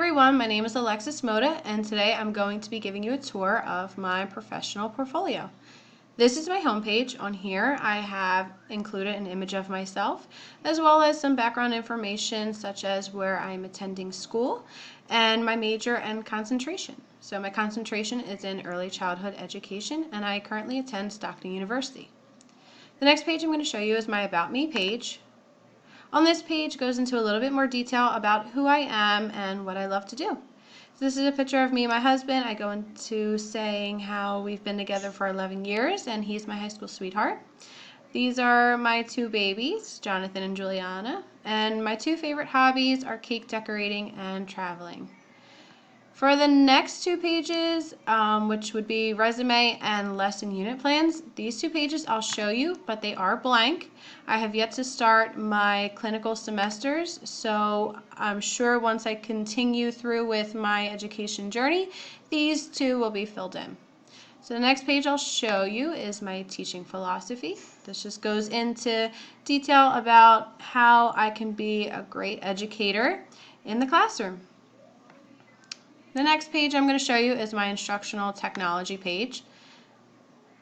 everyone, my name is Alexis Moda, and today I'm going to be giving you a tour of my professional portfolio. This is my homepage. On here I have included an image of myself as well as some background information such as where I'm attending school and my major and concentration. So my concentration is in early childhood education and I currently attend Stockton University. The next page I'm going to show you is my About Me page. On this page goes into a little bit more detail about who I am and what I love to do. So this is a picture of me and my husband. I go into saying how we've been together for 11 years and he's my high school sweetheart. These are my two babies, Jonathan and Juliana, and my two favorite hobbies are cake decorating and traveling. For the next two pages, which would be resume and lesson unit plans, these two pages I'll show you, but they are blank. I have yet to start my clinical semesters, so I'm sure once I continue through with my education journey, these two will be filled in. So the next page I'll show you is my teaching philosophy. This just goes into detail about how I can be a great educator in the classroom. The next page I'm going to show you is my instructional technology page.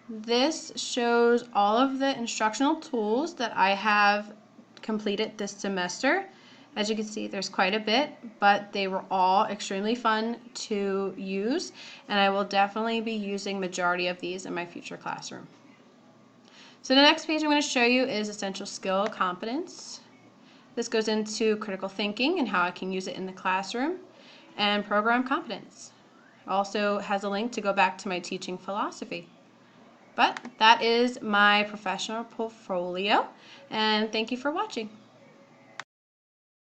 This shows all of the instructional tools that I have completed this semester. As you can see, there's quite a bit, but they were all extremely fun to use, and I will definitely be using majority of these in my future classroom. So the next page I'm going to show you is essential skill competence. This goes into critical thinking and how I can use it in the classroom, and program competence. Also has a link to go back to my teaching philosophy. But that is my professional portfolio, and thank you for watching.